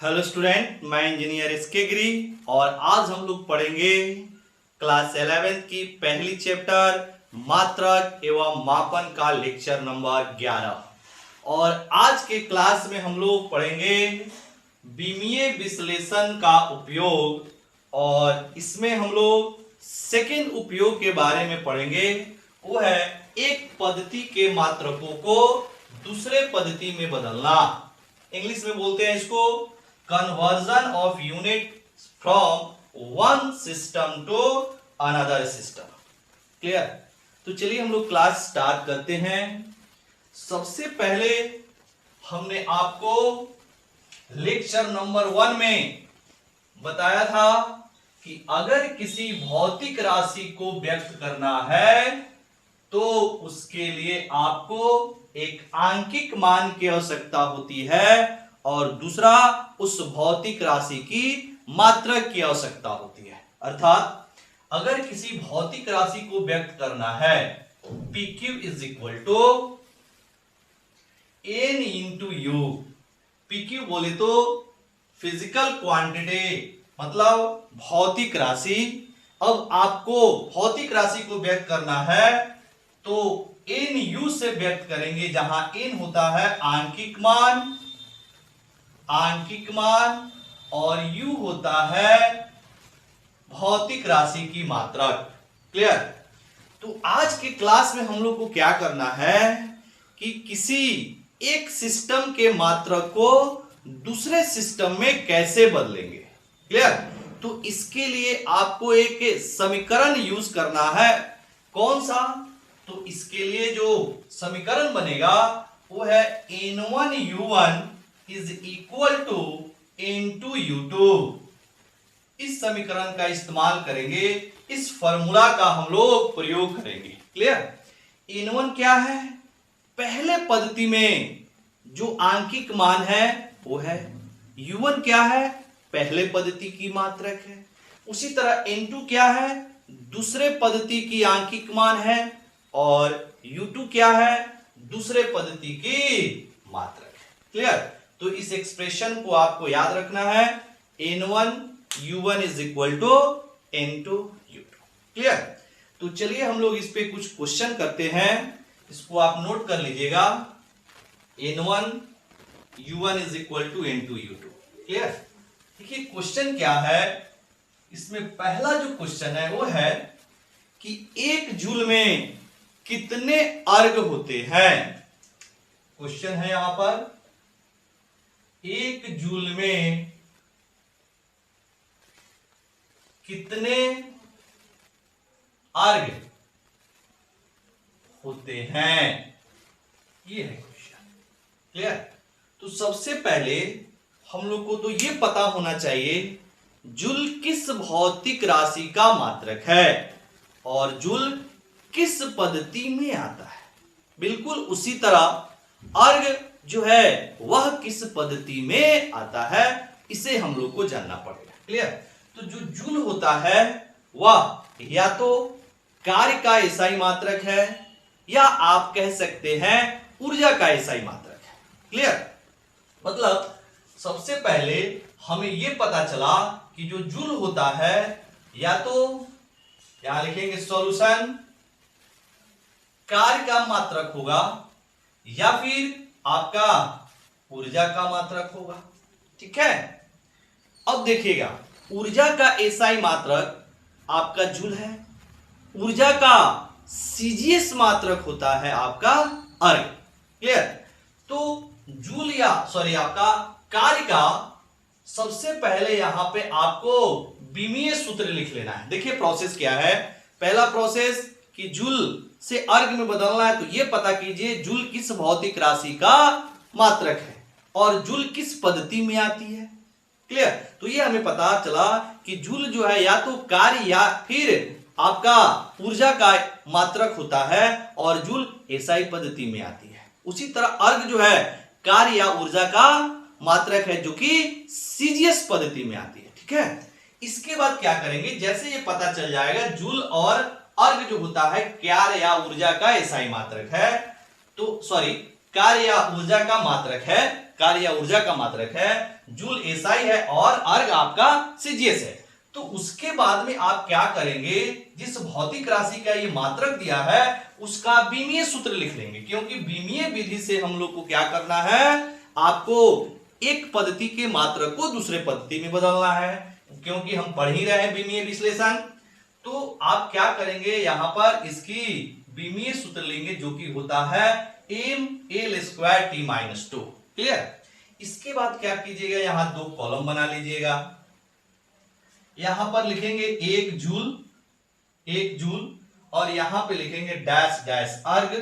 Hello student, मैं engineer SK गिरी और आज हम लोग पढ़ेंगे क्लास 11th की पहली चैप्टर मात्रक एवं मापन का लेक्चर नंबर 11। और आज के क्लास में हम लोग पढ़ेंगे विमीय विश्लेषण का उपयोग और इसमें हम लोग सेकेंड उपयोग के बारे में पढ़ेंगे। वो है एक पद्धति के मात्रकों को दूसरे पद्धति में बदलना। इंग्लिश में बोलते हैं इसको conversion of unit from one system to another system. Clear? तो चलिए हम लोग क्लास स्टार्ट करते हैं। सबसे पहले हमने आपको लेक्चर नंबर 1 में बताया था कि अगर किसी भौतिक राशि को व्यक्त करना है तो उसके लिए आपको एक आंकिक मान की आवश्यकता होती है और दूसरा उस भौतिक राशि की मात्रक की आवश्यकता होती है। अर्थात अगर किसी भौतिक राशि को व्यक्त करना है PQ is equal to N into U. PQ बोले तो फिजिकल क्वांटिटी, मतलब भौतिक राशि। अब आपको भौतिक राशि को व्यक्त करना है तो NU से व्यक्त करेंगे, जहां N होता है आंकिक मान और U होता है भौतिक राशि की मात्रक। क्लियर? तो आज के क्लास में हम लोग को क्या करना है कि किसी एक सिस्टम के मात्रक को दूसरे सिस्टम में कैसे बदलेंगे। क्लियर? तो इसके लिए आपको एक समीकरण यूज करना है। कौन सा? तो इसके लिए जो समीकरण बनेगा वो है N1U1 is equal to N2U2। इस समीकरण का इस्तेमाल करेंगे, इस फॉर्मूला का हम लोग प्रयोग करेंगे। क्लियर? N1 क्या है? पहले पद्धति में जो आंकिक मान है वो है। U1 क्या है? पहले पद्धति की मात्रक है। उसी तरह N2 क्या है? दूसरे पद्धति की आंकिक मान है और U2 क्या है? दूसरे पद्धति की मात्रक है। क्लियर? तो इस एक्सप्रेशन को आपको याद रखना है, N1U1 is equal to N2U2। Clear? तो चलिए हम लोग इस पे कुछ क्वेश्चन करते हैं, इसको आप नोट कर लीजिएगा। N1U1 is equal to N2U2। Clear? देखिए क्वेश्चन क्या है। इसमें पहला जो क्वेश्चन है वो है कि एक जूल में कितने अर्ग होते हैं। क्वेश्चन है यहां पर, एक जूल में कितने अर्ग होते हैं, ये है क्वेश्चन। क्लियर? तो सबसे पहले हम लोग को तो ये पता होना चाहिए जूल किस भौतिक राशि का मात्रक है और जूल किस पद्धति में आता है। बिल्कुल उसी तरह अर्ग जो है वह किस पद्धति में आता है, इसे हम लोग को जानना पड़ेगा। क्लियर? तो जो जूल होता है वह या तो कार्य का एसआई मात्रक है या आप कह सकते हैं ऊर्जा का एसआई मात्रक है। क्लियर? मतलब सबसे पहले हमें यह पता चला कि जो जूल होता है या तो यहां लिखेंगे सॉल्यूशन कार्य का मात्रक होगा या फिर आपका ऊर्जा का मात्रक होगा। ठीक है? अब देखिएगा, ऊर्जा का एसआई मात्रक आपका जूल है, ऊर्जा का सीजीएस मात्रक होता है आपका अर्ग। क्लियर? तो जूल या सॉरी आपका कार्य का सबसे पहले यहां पे आपको विमीय सूत्र लिख लेना है। देखिए प्रोसेस क्या है। पहला प्रोसेस कि जूल से अर्ग में बदलना है, तो यह पता कीजिए जूल किस भौतिक राशि का मात्रक है और जूल किस पद्धति में आती है। क्लियर? तो ये हमें पता चला कि जूल जो है या तो कार्य या फिर आपका ऊर्जा का मात्रक होता है और जूल एसआई पद्धति में आती है। उसी तरह अर्ग जो है कार्य या ऊर्जा का मात्रक है जो कि सीजीएस पद्धति में आती है। ठीक है? इसके बाद क्या करेंगे, जैसे ये पता चल जाएगा जूल और अर्ग जो होता है कार्य या ऊर्जा का एसआई मात्रक है, तो सॉरी कार्य या ऊर्जा का मात्रक है, कार्य या ऊर्जा का मात्रक है, जूल एसआई है और अर्ग आपका सीजीएस है। तो उसके बाद में आप क्या करेंगे, जिस भौतिक राशि का ये मात्रक दिया है उसका बीमीय सूत्र लिख लेंगे, क्योंकि बीमीय विधि से हम लोग को क्या करना है, आपको एक पद्धति के मात्रक को दूसरे पद्धति में बदलना है, क्योंकि हम पढ़ ही रहे हैं बीमीय विश्लेषण। तो आप क्या करेंगे, यहां पर इसकी बीमीय सूत्र लेंगे जो कि होता है ml²t-2। क्लियर। इसके बाद क्या कीजिएगा, यहां दो कॉलम बना लीजिएगा, यहां पर लिखेंगे 1 जूल और यहां पे लिखेंगे डैश डैश अर्ग।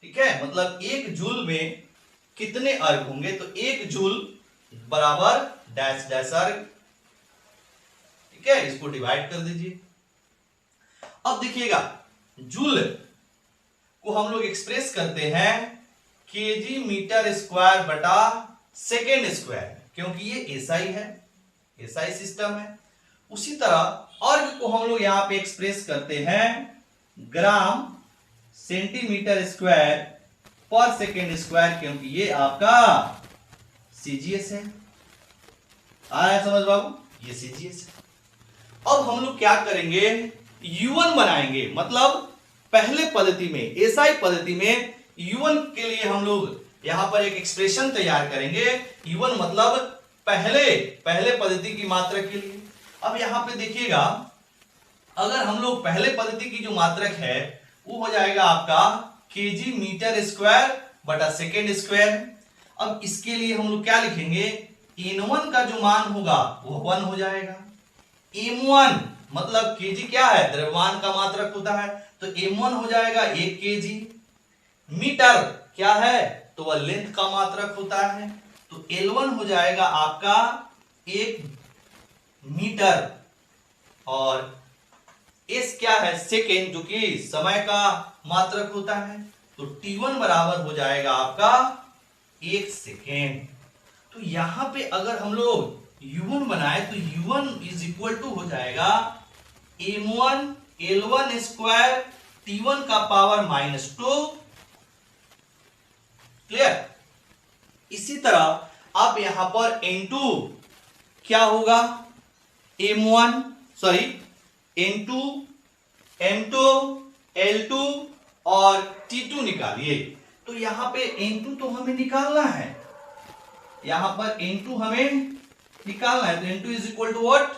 ठीक है, मतलब 1 जूल में कितने अर्ग होंगे, तो 1 जूल बराबर डैश डैश अर्ग। ठीक है, इसको डिवाइड कर दीजिए। अब देखिएगा, जूल को हम लोग एक्सप्रेस करते हैं केजी मीटर स्क्वायर बटा सेकेंड स्क्वायर, क्योंकि ये एसआई है, एसआई सिस्टम है। उसी तरह अर्ग को हम लोग यहां पे एक्सप्रेस करते हैं ग्राम सेंटीमीटर स्क्वायर पर सेकेंड स्क्वायर, क्योंकि ये आपका सीजीएस है। आ रहा है समझ बाबू, ये सीजीएस है। अब हम लोग क्या करेंगे, U1 बनाएंगे, मतलब पहले पद्धति में, एसआई पद्धति में U1 के लिए हम लोग यहां पर एक एक्सप्रेशन तैयार करेंगे। U1 मतलब पहले पद्धति की मात्रक के लिए। अब यहां पे देखिएगा, अगर हम लोग पहले पद्धति की जो मात्रक है वो हो जाएगा आपका केजी मीटर स्क्वायर बटा सेकेंड स्क्वायर। अब इसके लिए हम लोग क्या लिखेंगे, N1 का जो मान होगा वो 1 हो जाएगा। M1 मतलब केजी क्या है, द्रव्यमान का मात्रक होता है, तो M1 हो जाएगा 1 केजी। मीटर क्या है, तो वह लेंथ का मात्रक होता है, तो L1 हो जाएगा आपका 1 मीटर। और S क्या है, सेकेंड, जो कि समय का मात्रक होता है, तो T1 बराबर हो जाएगा आपका 1 सेकेंड। तो यहां पे अगर हम लोग U1 बनाए तो U1 इज इक्वल टू हो जाएगा M1 L1 स्क्वायर T1 का पावर -2। क्लियर। इसी तरह आप यहां पर N2 क्या होगा, N2 M2 L2 और T2 निकालिए। तो यहां पे N2 तो हमें निकालना है, यहां पर N2 हमें निकालना है, तो N2 is equal to what,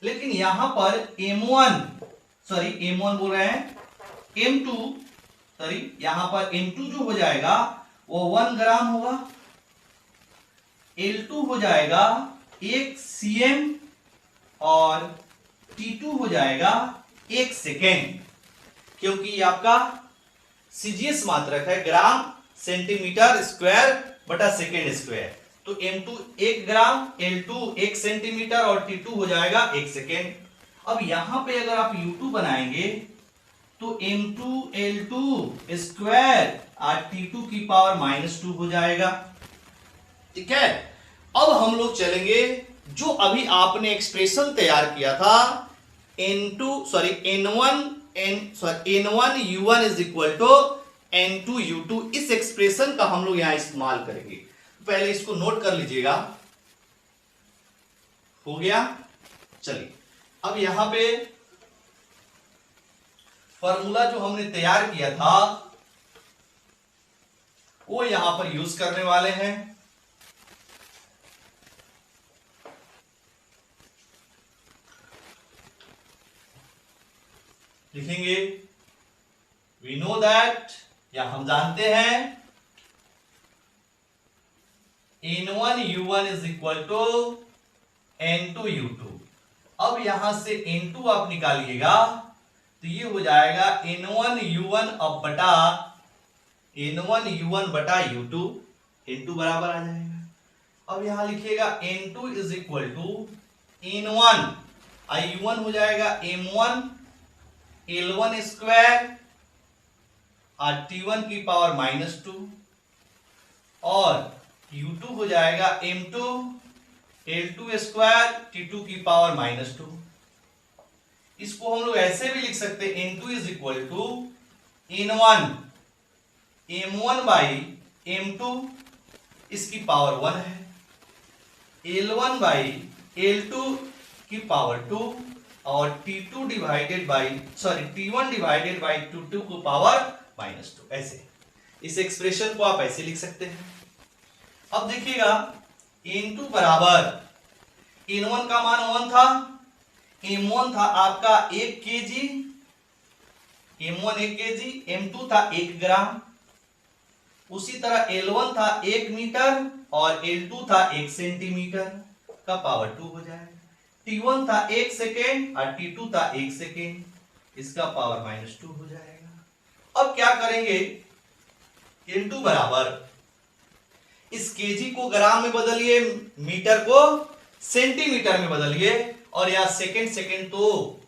लेकिन यहां पर M1 बोल रहे हैं, यहां पर M2 जो हो जाएगा वो 1 ग्राम होगा, L2 हो जाएगा 1 cm और T2 हो जाएगा 1 सेकेंड, क्योंकि ये आपका सीजीएस मात्रक है, ग्राम सेंटीमीटर स्क्वायर बटा सेकेंड स्क्वायर। तो M2 1 ग्राम, L2 1 सेंटीमीटर और T2 हो जाएगा 1 सेकेंड। अब यहां पे अगर आप U2 बनाएंगे तो M2 L2 स्क्वायर और T2 की पावर -2 हो जाएगा। ठीक है, अब हम लोग चलेंगे जो अभी आपने एक्सप्रेशन तैयार किया था, N1 U1 is equal to N2 U2, इस एक्सप्रेशन का हम लोग यहां इस्तेमाल करेंगे। पहले इसको नोट कर लीजिएगा, हो गया। चलिए, अब यहां पे फॉर्मूला जो हमने तैयार किया था वो यहां पर यूज करने वाले हैं। लिखेंगे वी नो दैट, या हम जानते हैं N1 U1 is equal to N2 U2। अब यहां से N2 आप निकालिएगा तो ये हो जाएगा N1 U1 बटा U2, N2 बराबर आ जाएगा। अब यहां लिखिएगा N2 is equal to N1 U1 हो जाएगा M1 L1 स्क्वायर और T1 की पावर -2 और U2 हो जाएगा M2 L2 स्क्वायर T2 की पावर -2। इसको हम लोग ऐसे भी लिख सकते हैं, N2 is equal to N1 m1 by m2 इसकी पावर 1 है, L1 बाई L2 की पावर 2 और T1 डिवाइडेड बाई T2 को पावर -2। ऐसे इस एक्सप्रेशन को आप ऐसे लिख सकते हैं। अब देखिएगा N2 बराबर N1 का मान 1 था, M1 था आपका 1 kg, M1 1 kg, M2 था 1 ग्राम। उसी तरह L1 था 1 मीटर और L2 था 1 सेंटीमीटर का पावर 2 हो जाएगा। T1 था 1 सेकेंड और T2 था 1 सेकेंड, इसका पावर -2 हो जाएगा। अब क्या करेंगे, N2 बराबर इस केजी को ग्राम में बदलिए, मीटर को सेंटीमीटर में बदलिए और यहां सेकेंड तो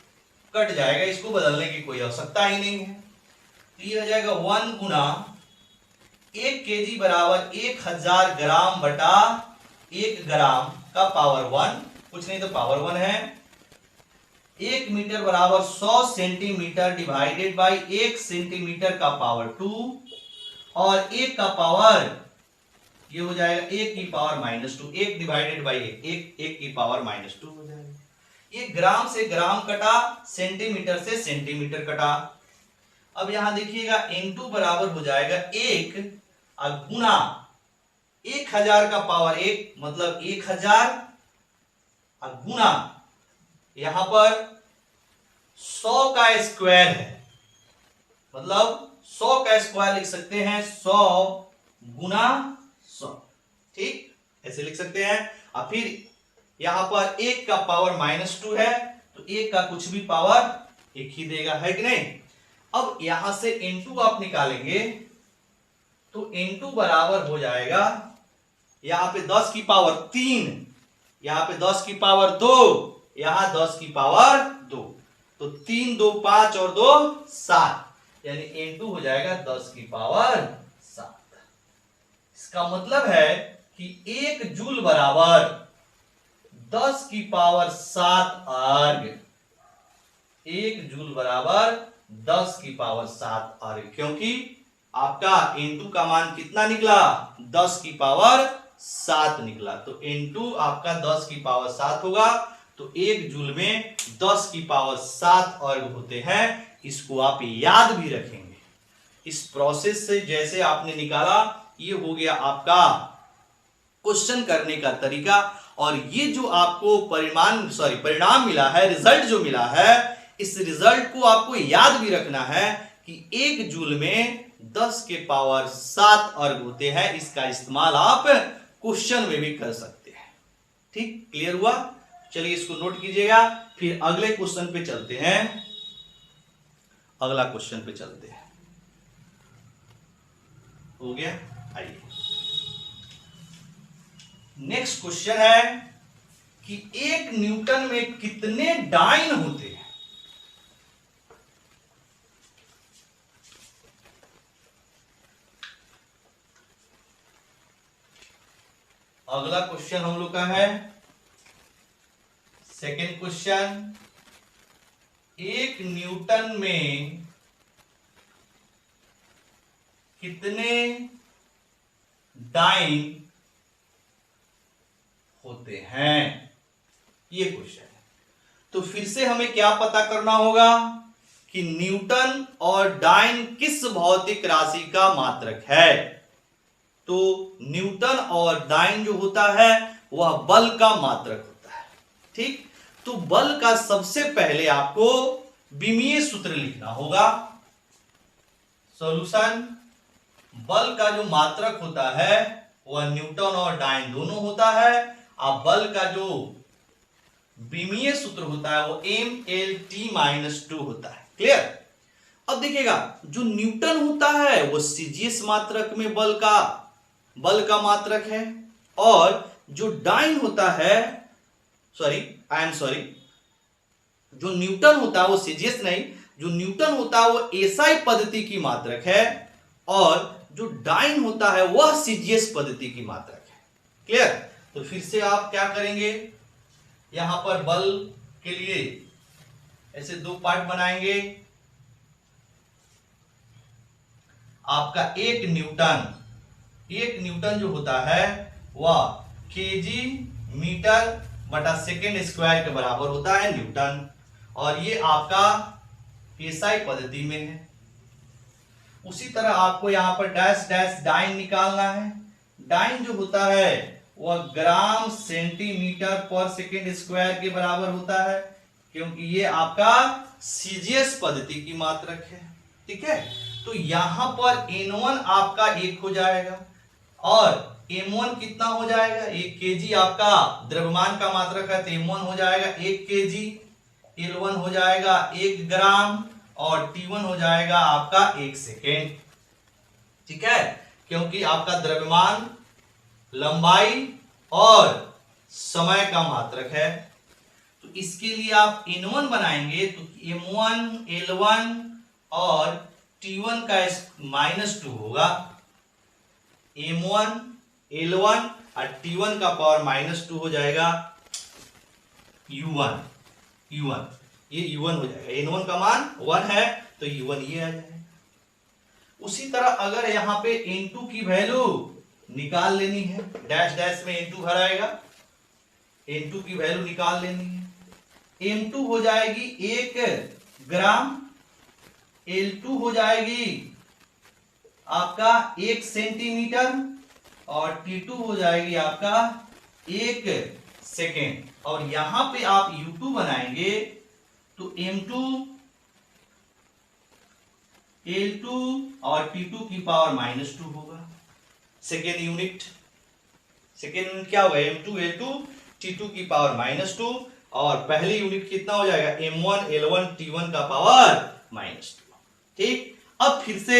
कट जाएगा, इसको बदलने की कोई आवश्यकता ही नहीं है। तो ये हो जाएगा 1 गुना 1 केजी बराबर 1000 ग्राम बटा 1 ग्राम का पावर 1, कुछ नहीं तो पावर 1 है। 1 मीटर बराबर 100 सेंटीमीटर डिवाइडेड बाई 1 सेंटीमीटर का पावर 2 और 1 का पावर ये हो जाएगा 1 की पावर -2, 1 डिवाइडेड बाई 1 की पावर -2 हो जाएगा। ये ग्राम से ग्राम कटा, सेंटीमीटर से सेंटीमीटर कटा। अब यहां देखिएगा N2 बराबर हो जाएगा 1 गुना 1000 का पावर 1 मतलब 1000 गुना यहां पर 100 का स्क्वायर है, मतलब 100 का स्क्वायर लिख सकते हैं, 100 गुना 100, ठीक, ऐसे लिख सकते हैं। और फिर यहां पर 1 का पावर -2 है तो 1 का कुछ भी पावर 1 ही देगा, है कि नहीं। अब यहां से N2 आप निकालेंगे तो N2 बराबर हो जाएगा यहां पे 10 की पावर 3, यहां पे 10 की पावर 2, यहां 10 की पावर 2, तो 3 2 5 और 2 7, यानी N2 हो जाएगा 10 की पावर 7। इसका मतलब है कि 1 जूल बराबर 10 की पावर 7 अर्ग, 1 जूल बराबर 10 की पावर 7 अर्ग, क्योंकि आपका N2 का मान कितना निकला, 10 की पावर 7 निकला। तो N2 आपका 10 की पावर 7 होगा। तो 1 जूल में 10 की पावर 7 अर्ग होते हैं, इसको आप याद भी रखेंगे। इस प्रोसेस से जैसे आपने निकाला, ये हो गया आपका क्वेश्चन करने का तरीका। और ये जो आपको परिणाम मिला है, रिजल्ट जो मिला है, इस रिजल्ट को आपको याद भी रखना है कि 1 जूल में 10 के पावर 7 अर्ग होते हैं। इसका इस्तेमाल आप क्वेश्चन में भी कर सकते हैं। ठीक, क्लियर हुआ। चलिए इसको नोट कीजिएगा, फिर अगले क्वेश्चन पे चलते हैं। अगला क्वेश्चन पे चलते हैं, हो गया। आइए नेक्स्ट क्वेश्चन है कि 1 न्यूटन में कितने डाइन होते हैं। अगला क्वेश्चन हम लोग का है सेकेंड क्वेश्चन, 1 न्यूटन में कितने डाइन होते हैं, ये क्वेश्चन है। तो फिर से हमें क्या पता करना होगा कि न्यूटन और डाइन किस भौतिक राशि का मात्रक है। तो न्यूटन और डाइन जो होता है वह बल का मात्रक होता है। ठीक, तो बल का सबसे पहले आपको विमीय सूत्र लिखना होगा। सॉल्यूशन, बल का जो मात्रक होता है वह न्यूटन और डाइन दोनों होता है। अब बल का जो विमीय सूत्र होता है वो mLT-2 होता है। क्लियर। अब देखिएगा, जो न्यूटन होता है वो सीजीएस मात्रक में बल का मात्रक है, और जो डाइन होता है, जो न्यूटन होता है वो सीजीएस नहीं, जो न्यूटन होता है वो एसआई पद्धति की मात्रक है, और जो डाइन होता है वह सीजीएस पद्धति की मात्रक है। क्लियर। तो फिर से आप क्या करेंगे, यहां पर बल के लिए ऐसे 2 पार्ट बनाएंगे। आपका 1 न्यूटन जो होता है वह केजी मीटर बटा सेकेंड स्क्वायर के बराबर होता है न्यूटन। और ये आपका एसआई पद्धति में है। उसी तरह आपको यहाँ पर डैश डैश डाइन निकालना है। डाइन जो होता है वह ग्राम सेंटीमीटर पर सेकेंड स्क्वायर के बराबर होता है, क्योंकि ये आपका सीजीएस पद्धति की मात्रक है। ठीक है, तो यहां पर N1 आपका 1 हो जाएगा और M1 कितना हो जाएगा, 1 केजी आपका द्रव्यमान का मात्रक है, तो M1 हो जाएगा 1 केजी, L1 हो जाएगा 1 ग्राम और T1 हो जाएगा आपका 1 सेकेंड। ठीक है, क्योंकि आपका द्रव्यमान, लंबाई और समय का मात्रक है। तो इसके लिए आप N1 बनाएंगे तो M1 L1 और T1 का -2 होगा। M1 L1 और T1 का पावर -2 हो जाएगा U1 ये U1 हो जाएगा। N1 का मान 1 है तो U1 ये आ जाएगा। उसी तरह अगर यहाँ पे N2 की वैल्यू निकाल लेनी है, डैश डैश में N2 भराएगा, N2 की वैल्यू निकाल लेनी है। M2 हो जाएगी 1 ग्राम, L2 हो जाएगी आपका 1 सेंटीमीटर और T2 हो जाएगी आपका 1 सेकेंड। और यहां पे आप U2 बनाएंगे तो M2 L2 और T2 की पावर -2 होगा। सेकेंड यूनिट क्या होगा, M2 L2 T2 की पावर -2 और पहली यूनिट कितना हो जाएगा, M1 L1 T1 का पावर -2। ठीक, अब फिर से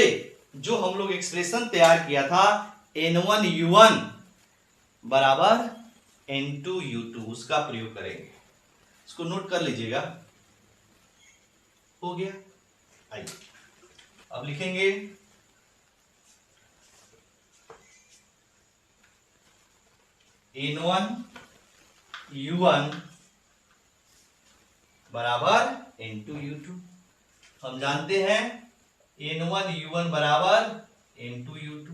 जो हम लोग एक्सप्रेशन तैयार किया था N1 U1 बराबर N2 U2 उसका प्रयोग करेंगे। इसको नोट कर लीजिएगा। हो गया, आइए अब लिखेंगे N1 U1 बराबर N2 U2। हम जानते हैं N1 U1 बराबर N2 U2।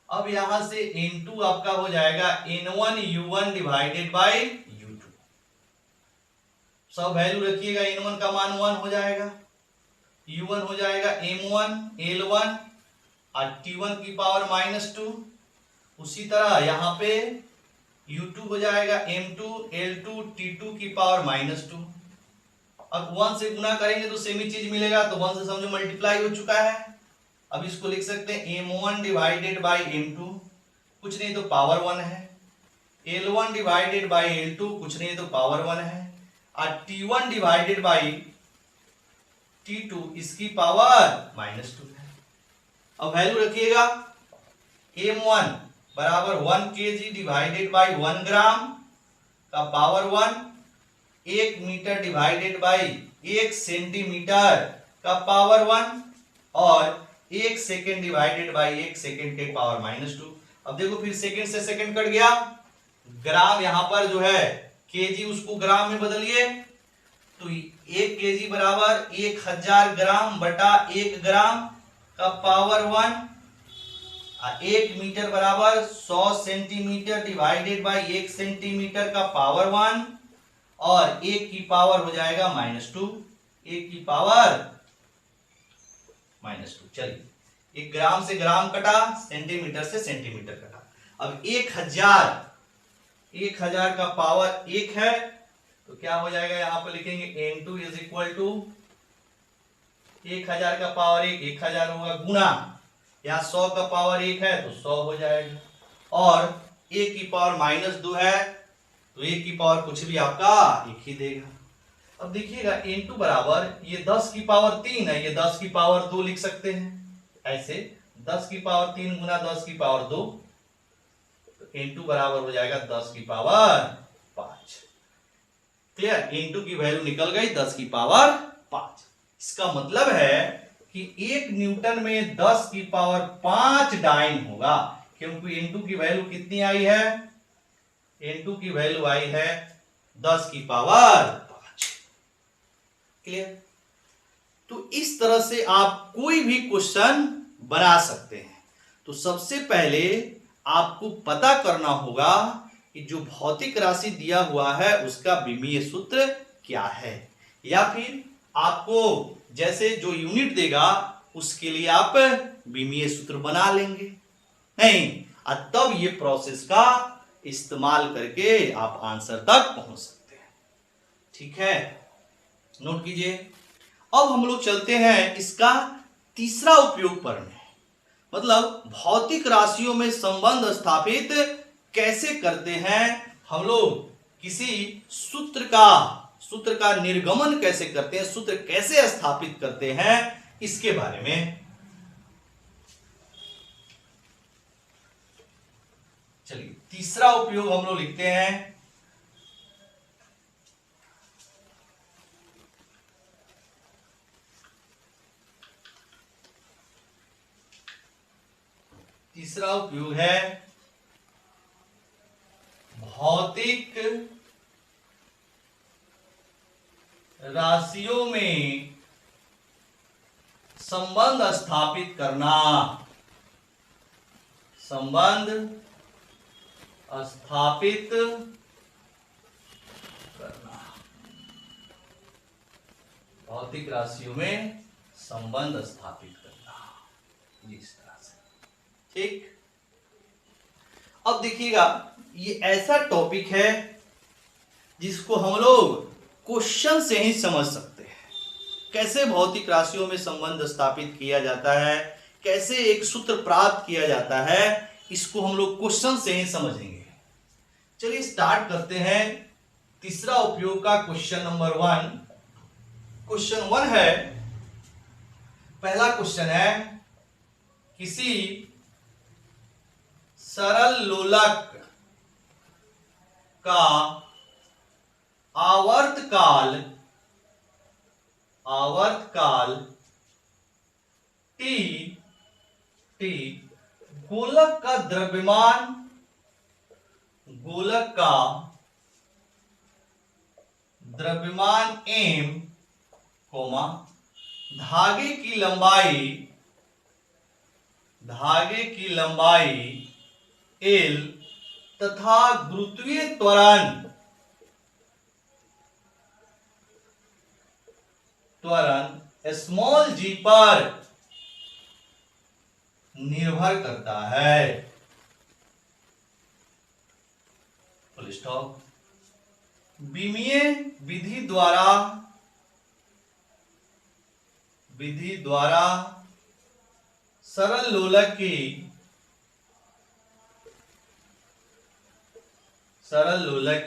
अब यहां से N2 आपका हो जाएगा N1 U1 divided by U2। सब वैल्यू रखिएगा, N1 का मान 1 हो जाएगा, U1 हो जाएगा M1 L1 और T1 की पावर -2। उसी तरह यहां पे U2 हो जाएगा M2 L2 T2 की पावर -2। अब 1 से गुना करेंगे तो सेम ही चीज मिलेगा, तो 1 से समझो मल्टीप्लाई हो चुका है। अब इसको लिख सकते हैं M1 डिवाइडेड बाय M2, कुछ नहीं तो पावर 1 है, L1 डिवाइडेड बाय L2, कुछ नहीं तो पावर 1 है, और T1 डिवाइडेड बाय T2 इसकी पावर -2 है। अब वैल्यू रखिएगा, M1 बराबर 1 kg डिवाइडेड बाय 1 ग्राम का power 1, 1 metre divided by 1 centimetre का पावर 1 और 1 सेकेंड डिवाइडेड बाय 1 सेकेंड के पावर -2। अब देखो फिर सेकेंड से सेकेंड कट गया, ग्राम यहां पर जो है केजी उसको ग्राम में बदलिए, तो 1 केजी बराबर 1000 ग्राम बटा 1 ग्राम का पावर 1 और 1 मीटर बराबर 100 सेंटीमीटर डिवाइडेड बाय 1 सेंटीमीटर का पावर 1 और 1 की पावर हो जाएगा -2, 1 की पावर -2। चलिए 1 ग्राम से ग्राम कटा, सेंटीमीटर से सेंटीमीटर कटा। अब 1000 का पावर 1 है तो क्या हो जाएगा, यहां पर लिखेंगे N2 इज इक्वल टू 1000 का पावर 1 1000 होगा, गुना यहाँ 100 का पावर 1 है तो 100 हो जाएगा, और 1 की पावर -2 है तो 1 की पावर कुछ भी आपका 1 ही देगा। अब देखिएगा N2 बराबर ये 10 की पावर 3 है, ये 10 की पावर 2 लिख सकते हैं ऐसे, 10 की पावर 3 गुना 10 की पावर 2, तो N2 बराबर हो जाएगा 10 की पावर 5। क्लियर, N2 की वैल्यू निकल गई 10 की पावर 5। इसका मतलब है कि 1 न्यूटन में 10 की पावर 5 डाइन होगा, क्योंकि N2 की वैल्यू कितनी आई है, N2 की वैल्यू आई है 10 की पावर 5। क्लियर, तो इस तरह से आप कोई भी क्वेश्चन बना सकते हैं। तो सबसे पहले आपको पता करना होगा कि जो भौतिक राशि दिया हुआ है उसका विमीय सूत्र क्या है, या फिर आपको जैसे जो यूनिट देगा उसके लिए आप विमीय सूत्र बना लेंगे, नहीं तब ये प्रोसेस का इस्तेमाल करके आप आंसर तक पहुंच सकते हैं। ठीक है, नोट कीजिए। अब हम लोग चलते हैं इसका तीसरा उपयोग पढ़ने, मतलब भौतिक राशियों में संबंध स्थापित कैसे करते हैं हम लोग, किसी सूत्र का निर्गमन कैसे करते हैं, सूत्र कैसे स्थापित करते हैं, इसके बारे में। चलिए तीसरा उपयोग हम लोग लिखते हैं, तीसरा उपयोग है भौतिक राशियों में संबंध स्थापित करना, संबंध स्थापित करना, भौतिक राशियों में संबंध स्थापित करना, इस तरह से। ठीक, अब देखिएगा ये ऐसा टॉपिक है जिसको हम लोग क्वेश्चन से ही समझ सकते हैं, कैसे भौतिक राशियों में संबंध स्थापित किया जाता है, कैसे एक सूत्र प्राप्त किया जाता है, इसको हम लोग क्वेश्चन से ही समझेंगे। चलिए स्टार्ट करते हैं तीसरा उपयोग का क्वेश्चन नंबर 1। क्वेश्चन 1 है, पहला क्वेश्चन है, किसी सरल लोलक का आवर्तकाल T गोलक का द्रव्यमान m, धागे की लंबाई L तथा गुरुत्वीय त्वरण स्मॉल g पर निर्भर करता है। Full stop. विमीय विधि द्वारा सरल लोलक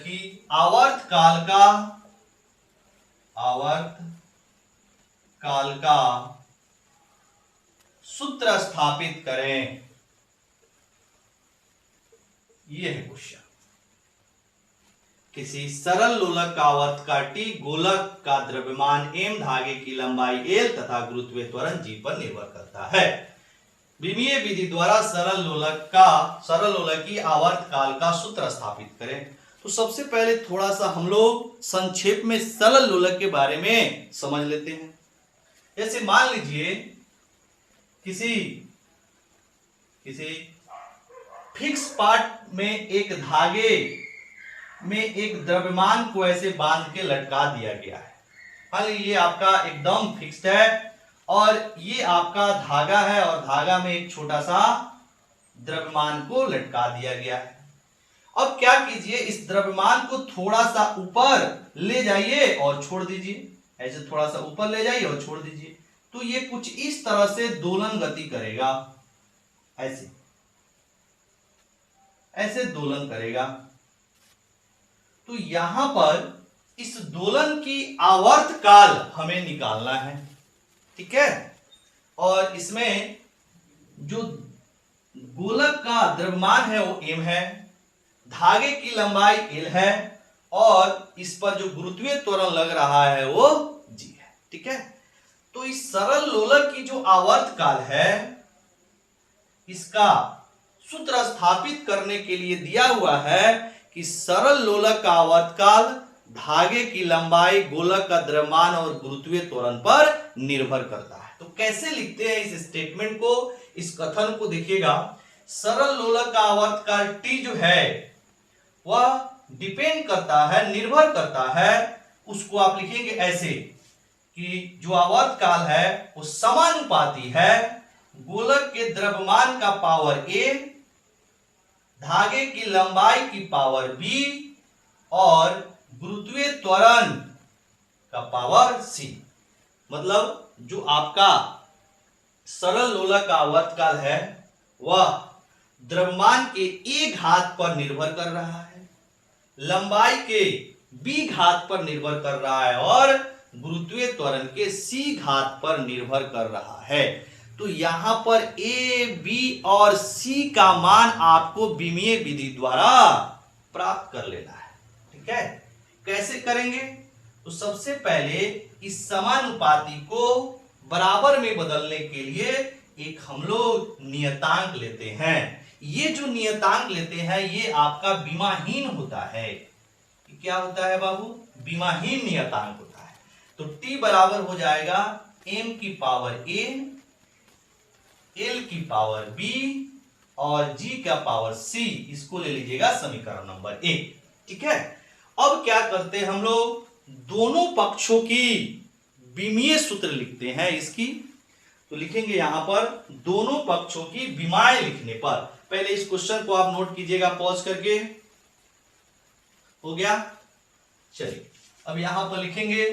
की आवर्तकाल का सूत्र स्थापित करें। यह है क्वेश्चन। किसी सरल लोलक का आवर्तकाल T, गोलक का द्रव्यमान m, धागे की लंबाई L तथा गुरुत्वीय त्वरण g पर निर्भर करता है। विमीय विधि द्वारा सरल लोलक की आवर्तकाल का सूत्र स्थापित करें। तो सबसे पहले थोड़ा सा हम लोग संक्षेप में सरल लोलक के बारे में समझ लेते हैं। जैसे मान लीजिए किसी फिक्स पार्ट में एक धागे में एक द्रव्यमान को ऐसे बांध के लटका दिया गया है। मान लीजिए ये आपका एकदम फिक्स्ड है और ये आपका धागा है और धागा में एक छोटा सा द्रव्यमान को लटका दिया गया है। अब क्या कीजिए, इस द्रव्यमान को थोड़ा सा ऊपर ले जाइए और छोड़ दीजिए। ऐसे थोड़ा सा ऊपर ले जाइए और छोड़ दीजिए, तो ये कुछ इस तरह से दोलन गति करेगा, ऐसे दोलन करेगा। तो यहां पर इस दोलन की आवर्तकाल हमें निकालना है, ठीक है। और इसमें जो गोलक का द्रव्यमान है वो m है, धागे की लंबाई L है और इस पर जो गुरुत्वीय त्वरण लग रहा है वो g है, ठीक है। तो इस सरल लोलक की जो आवर्तकाल है इसका सूत्र स्थापित करने के लिए दिया हुआ है कि सरल लोलक का आवर्तकाल धागे की लंबाई, गोलक का द्रव्यमान और गुरुत्वीय त्वरण पर निर्भर करता है। तो कैसे लिखते हैं इस स्टेटमेंट को इस कथन को देखिएगा, सरल लोलक का आवर्तकाल t जो है वह डिपेंड करता है, निर्भर करता है, उसको आप लिखेंगे ऐसे कि जो आवर्तकाल है वो समानुपाती है गोलक के द्रव्यमान का पावर a, धागे की लंबाई की पावर b और गुरुत्वीय त्वरण का पावर c। मतलब जो आपका सरल लोलक का आवर्तकाल है वह द्रव्यमान के a घात पर निर्भर कर रहा है, लंबाई के b घात पर निर्भर कर रहा है और गुरुत्वीय त्वरण के c घात पर निर्भर कर रहा है। तो यहां पर a, b और c का मान आपको विमीय विधि द्वारा प्राप्त कर लेना है। ठीक है, कैसे करेंगे? तो सबसे पहले इस समानुपाती को बराबर में बदलने के लिए एक हम लोग नियतांक लेते हैं। ये जो नियतांक लेते हैं ये आपका विमाहीन होता है। क्या होता है बाबू? विमाहीन नियतांक होता है। तो t बराबर हो जाएगा m की पावर a, l की पावर b और g का पावर c। इसको ले लीजिएगा समीकरण नंबर 1। ठीक है, अब क्या करते हैं हम लोग, दोनों पक्षों की विमीय सूत्र लिखते हैं इसकी। तो लिखेंगे यहां पर दोनों पक्षों की विमाय लिखने पर, पहले इस क्वेश्चन को आप नोट कीजिएगा पॉज करके। हो गया? चलिए अब यहां पर लिखेंगे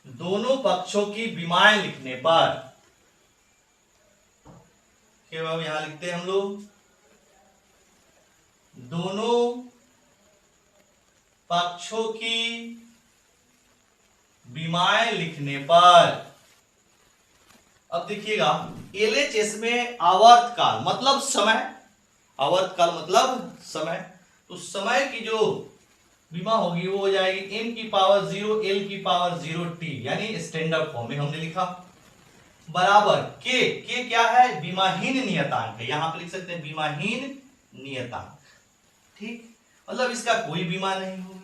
दोनों पक्षों की विमाय लिखने पर, क्या बाबू यहां लिखते हैं हम लोग, दोनों पक्षों की विमाय लिखने पर। अब देखिएगा LHS में आवर्तकाल मतलब समय, आवर्तकाल मतलब समय, तो समय की जो विमा होगी वो हो जाएगी m की पावर 0 l की पावर 0 t, यानी स्टैंडर्ड फॉर्म में हमने लिखा, बराबर k क्या है? विमाहीन नियतांक है। यहां पर लिख सकते हैं विमाहीन नियतांक। ठीक, मतलब इसका कोई विमा नहीं होगा।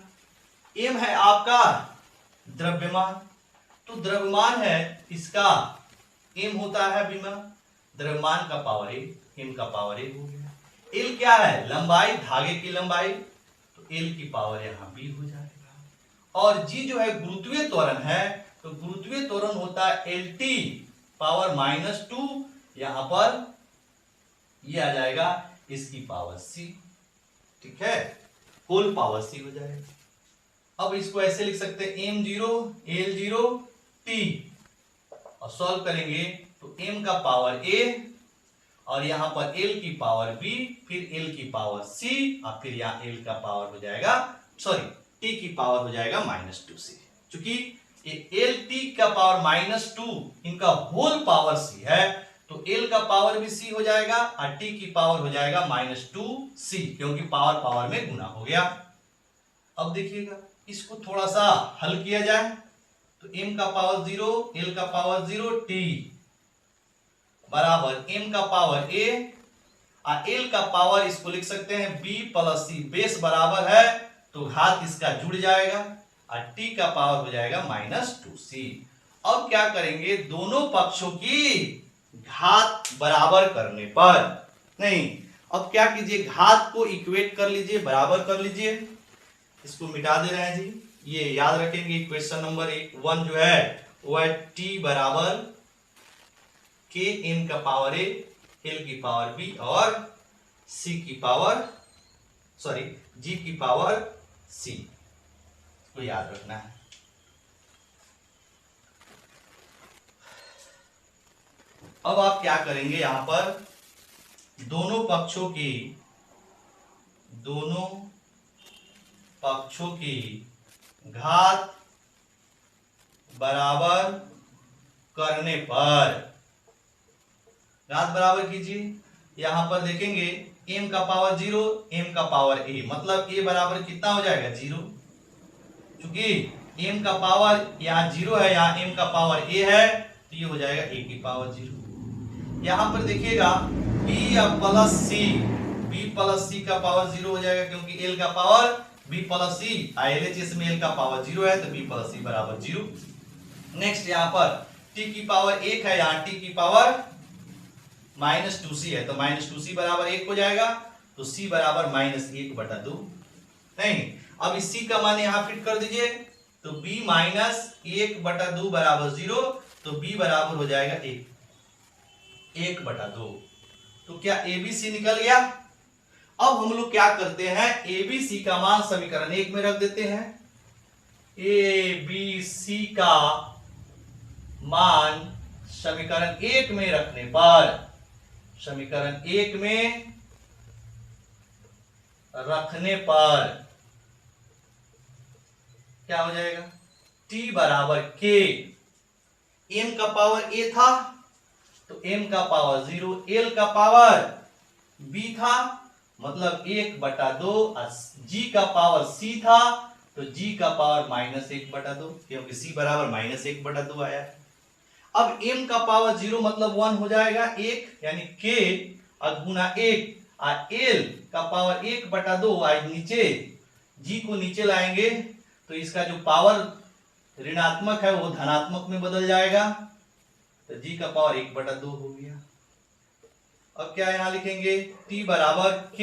m है आपका द्रव्यमान, तो द्रव्यमान है इसका m होता है विमा, द्रव्यमान का पावर a, m का पावर a हो गया। l क्या है? लंबाई, धागे की लंबाई, तो l की पावर यहां b हो जाएगा। और g जो है गुरुत्वीय त्वरण है, तो गुरुत्वीय त्वरण होता है lt पावर -2, यहां पर ये आ जाएगा इसकी पावर c। ठीक है, होल पावर c हो जाएगा। अब इसको ऐसे लिख सकते हैं m0 l0 t, और सॉल्व करेंगे तो m का पावर a और यहां पर l की पावर b, फिर l की पावर c और फिर यहां l का पावर हो जाएगा, सॉरी t की पावर हो जाएगा -2c। चूंकि ये lt का पावर -2 इनका होल पावर c है, तो l का पावर भी c हो जाएगा और t की पावर हो जाएगा -2c, क्योंकि पावर पावर में गुना हो गया। अब देखिएगा इसको थोड़ा सा हल किया जाए, तो m का पावर 0 l का पावर 0 t बराबर m का पावर a और l का पावर इसको लिख सकते हैं b प्लस c, बेस बराबर है तो घात इसका जुड़ जाएगा और t का पावर हो जाएगा -2c। अब क्या करेंगे, दोनों पक्षों की घात बराबर करने पर, नहीं अब क्या कीजिए, घात को इक्वेट कर लीजिए, बराबर कर लीजिए। इसको मिटा दे रहे हैं जी, ये याद रखेंगे। क्वेश्चन नंबर 1 जो है वो है t बराबर k m का पावर a, l की पावर b और c की पावर, सॉरी g की पावर c, इसको याद रखना है। अब आप क्या करेंगे, यहां पर दोनों पक्षों की घात बराबर करने पर, घात बराबर कीजिए। यहां पर देखेंगे m का पावर 0 m का पावर a, मतलब a बराबर कितना हो जाएगा 0, क्योंकि m का पावर यहाँ 0 है, यहाँ m का पावर a है, तो ये हो जाएगा a की पावर 0। यहां पर देखिएगा b प्लस c का पावर 0 हो जाएगा, क्योंकि l का पावर बी प्लस सी, LHS में एल का पावर 0 है तो बी प्लस सी बराबर 0। नेक्स्ट यहाँ पर टी की पावर 1 है, यहाँ टी की पावर -2c है तो -2c बराबर 1 हो जाएगा, तो c बराबर -1/2। नहीं, अब इस c का मान यहाँ फिट कर दीजिए तो b -1/2 बराबर 0, तो b बराबर हो जाएगा 1/2। तो क्या ABC निकल गया। अब हम लोग क्या करते हैं, ABC का मान समीकरण 1 में रख देते हैं। ABC का मान समीकरण 1 में रखने पर, समीकरण 1 में रखने पर क्या हो जाएगा, t बराबर k, m का पावर a था तो m का पावर 0, l का पावर b था मतलब 1/2, g का पावर c था तो g का पावर -1/2, क्योंकि c बराबर -1/2 आया है। अब m का पावर 0 मतलब 1 हो जाएगा, 1 यानी k गुना 1, l का पावर 1/2 आज नीचे, g को नीचे लाएंगे तो इसका जो पावर ऋणात्मक है वो धनात्मक में बदल जाएगा, तो g का पावर 1/2 हो गया। अब क्या यहां लिखेंगे, t बराबर k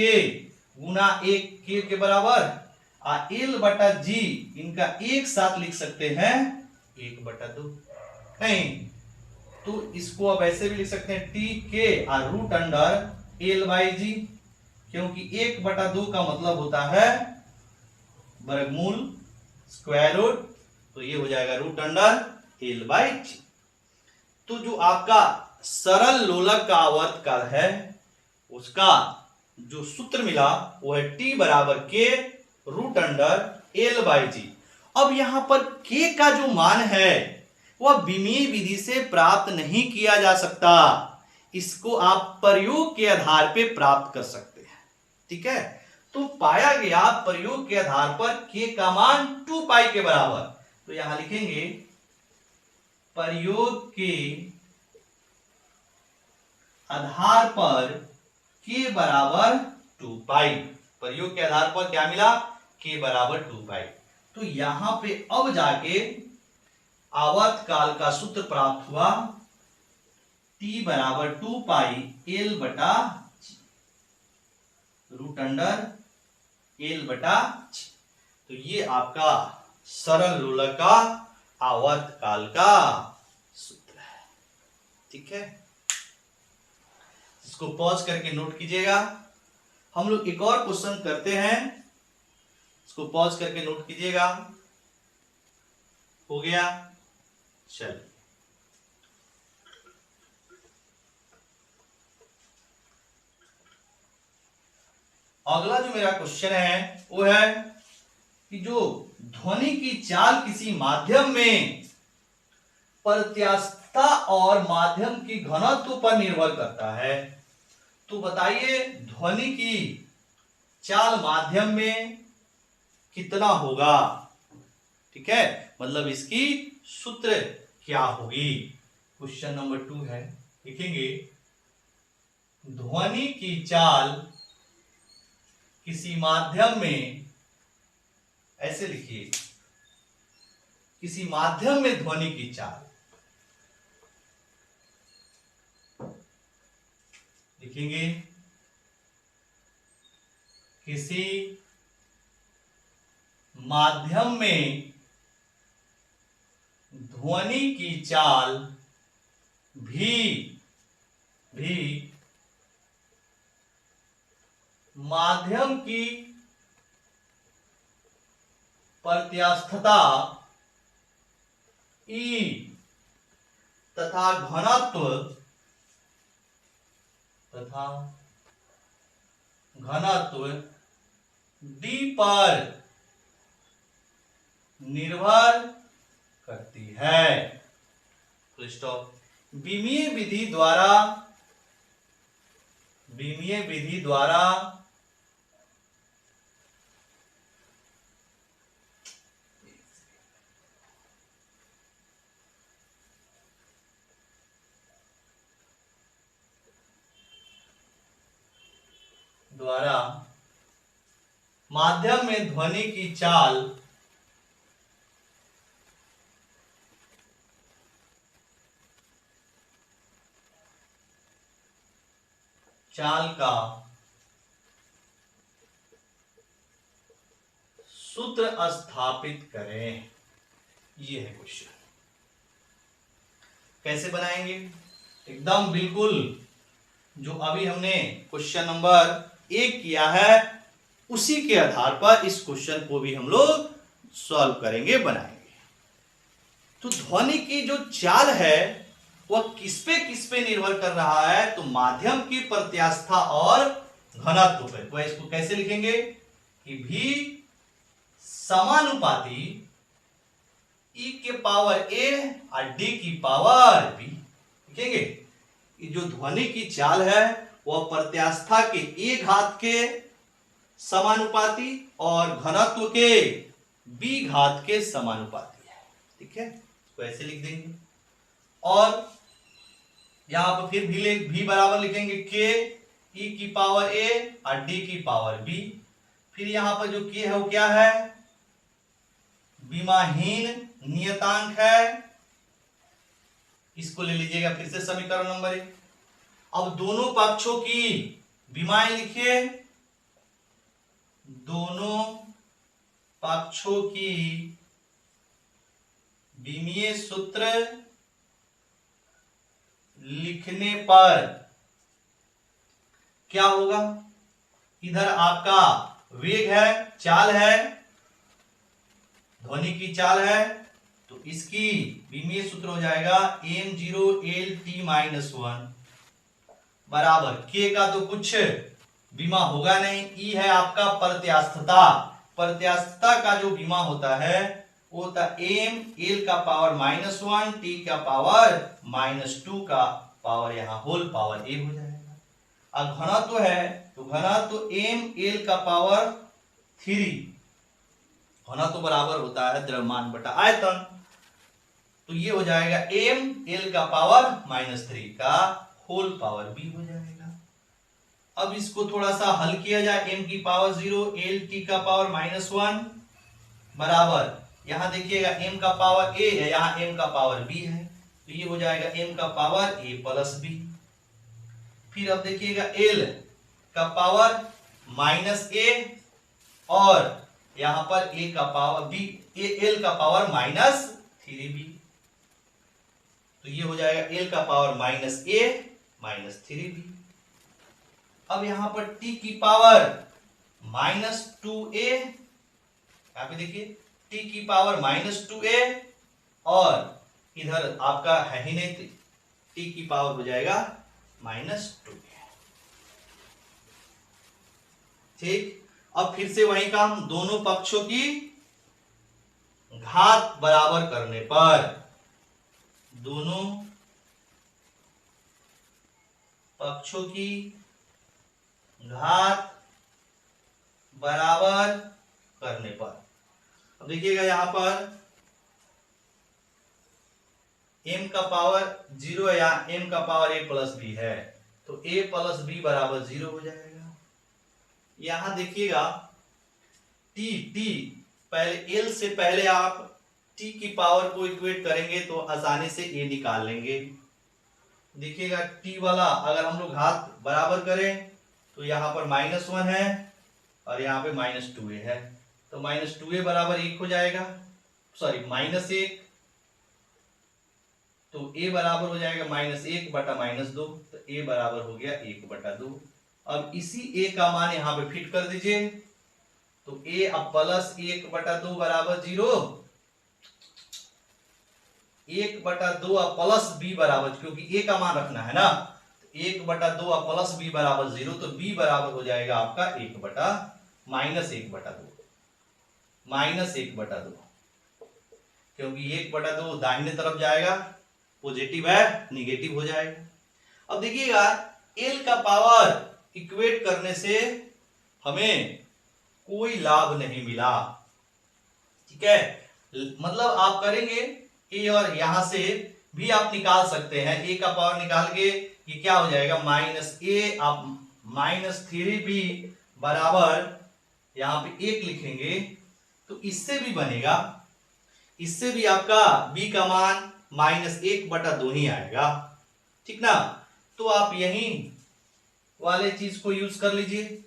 गुना 1, k के बराबर l बटा g, इनका एक साथ लिख सकते हैं 1/2। नहीं तो इसको अब ऐसे भी लिख सकते हैं टी के रूट अंडर एल बाई जी, क्योंकि 1/2 का मतलब होता है वर्गमूल, स्क्वायर रूट, तो ये हो जाएगा रूट अंडर एल बाई जी। तो जो आपका सरल लोलक का आवर्त काल है उसका जो सूत्र मिला वो है टी बराबर के रूट अंडर एल बाई जी। अब यहां पर के का जो मान है वह विमीय विधि से प्राप्त नहीं किया जा सकता, इसको आप प्रयोग के आधार पे प्राप्त कर सकते हैं। ठीक है, तो पाया गया प्रयोग के आधार पर के का मान 2 पाई के बराबर, तो यहां लिखेंगे प्रयोग के आधार पर के बराबर 2 पाई, प्रयोग के आधार पर क्या मिला, के बराबर 2 पाई। तो यहां पे अब जाके आवर्त काल का सूत्र प्राप्त हुआ, t बराबर 2 पाई एल बटा रूट अंडर एल बटा, तो ये आपका सरल लोलक का आवर्त काल का सूत्र है। ठीक है, इसको पॉज करके नोट कीजिएगा। हम लोग एक और क्वेश्चन करते हैं, इसको पॉज करके नोट कीजिएगा। हो गया, चल अगला जो मेरा क्वेश्चन है वो है कि जो ध्वनि की चाल किसी माध्यम में प्रत्यास्थता और माध्यम की घनत्व पर निर्भर करता है, तो बताइए ध्वनि की चाल माध्यम में कितना होगा। ठीक है, मतलब इसकी सूत्र क्या होगी। क्वेश्चन नंबर 2 है, लिखेंगे ध्वनि की चाल किसी माध्यम में, ऐसे लिखिए किसी माध्यम में ध्वनि की चाल, लिखेंगे किसी माध्यम में ध्वनि की चाल भी माध्यम की प्रत्यास्थता ई तथा घनत्व डी पर निर्भर करती है। Full stop. विमीय विधि द्वारा माध्यम में ध्वनि की चाल का सूत्र स्थापित करें। ये है क्वेश्चन। कैसे बनाएंगे? एकदम बिल्कुल जो अभी हमने क्वेश्चन नंबर 1 किया है उसी के आधार पर इस क्वेश्चन को भी हम लोग सॉल्व करेंगे, बनाएंगे। तो ध्वनि की जो चाल है वह किस पे निर्भर कर रहा है? तो माध्यम की प्रत्यास्थता और घनत्व पे। तो इसको कैसे लिखेंगे कि भी समानुपाती e के पावर a और d की पावर b। लिखेंगे कि जो ध्वनि की चाल है वह प्रत्यास्थता के a घात के समानुपाती और घनत्व के b घात के समानुपाती है। ठीक है, इसको ऐसे लिख देंगे। और यहां पर फिर भी बराबर लिखेंगे k e की पावर a और d की पावर b। फिर यहां पर जो k है वो क्या है? विमाहीन नियतांक है। इसको ले लीजिएगा फिर से समीकरण नंबर 1। अब दोनों पक्षों की विमाएं लिखिए। दोनों पक्षों की विमीय सूत्र लिखने पर क्या होगा? इधर आपका वेग है, चाल है, ध्वनि की चाल है, तो इसकी विमीय सूत्र हो जाएगा m0 L t-1 बराबर k का तो कुछ विमा होगा नहीं, e है आपका प्रत्यास्थता। प्रत्यास्थता का जो विमा होता है वो होता m l का पावर -1 t का पावर -2 का पावर यहाँ होल पावर a हो जाएगा। अब घनत्व है तो घनत्व m l का पावर 3। घनत्व बराबर होता है द्रव्यमान बटा आयतन। तो ये हो जाएगा m l का पावर -3 का होल पावर b हो जाएगा। अब इसको थोड़ा सा हल किया जाए। m की पावर 0 l t का पावर -1 बराबर यहां देखिएगा m का पावर a है, यहां m का पावर b है, तो ये हो जाएगा m का पावर a प्लस b। फिर अब देखिएगा l का पावर -a और यहां पर a का पावर b, l का पावर -3b। तो ये हो जाएगा l का पावर -a -3b। अब यहां पर t की पावर -2a, यहां पे देखिए t की पावर -2a और इधर आपका है ही नहीं, t की पावर हो जाएगा -2a। ठीक, अब फिर से वही काम, दोनों पक्षों की घात बराबर करने पर, दोनों पक्षों की घात बराबर करने पर, अब देखिएगा यहां पर m का पावर 0 है, या m का पावर a प्लस b है, तो a प्लस b बराबर 0 हो जाएगा। यहां देखिएगा t पहले l से पहले आप t की पावर को इक्वेट करेंगे तो आसानी से a निकाल लेंगे। देखिएगा t वाला अगर हम लोग घात बराबर करें तो यहाँ पर -1 है और यहाँ पे -2a है, तो -2a बराबर 1 हो जाएगा, सॉरी -1, तो a बराबर हो जाएगा -1 बटा -2, तो a बराबर हो गया 1 बटा 2। अब इसी a का मान यहाँ पे फिट कर दीजिए, तो a अब प्लस 1 बटा 2 बराबर 0, 1 बटा 2 अब प्लस b बराबर, क्योंकि a का मान रखना है ना, 1 बटा 2 अब प्लस b बराबर 0, तो b बराबर हो जाएगा आपका -1 बटा 2, क्योंकि 1 बटा 2 दाहिने तरफ जाएगा, पॉजिटिव है, निगेटिव हो जाएगा। अब देखिएगा l का पावर इक्वेट करने से हमें कोई लाभ नहीं मिला। ठीक है, मतलब आप करेंगे a और यहां से भी आप निकाल सकते हैं, a का पावर निकाल के ये क्या हो जाएगा -a अब -3b बराबर यहां पे 1 लिखेंगे तो इससे भी बनेगा, इससे भी आपका b का मान -1/2 ही आएगा, ठीक ना। तो आप यही वाले चीज को यूज कर लीजिए।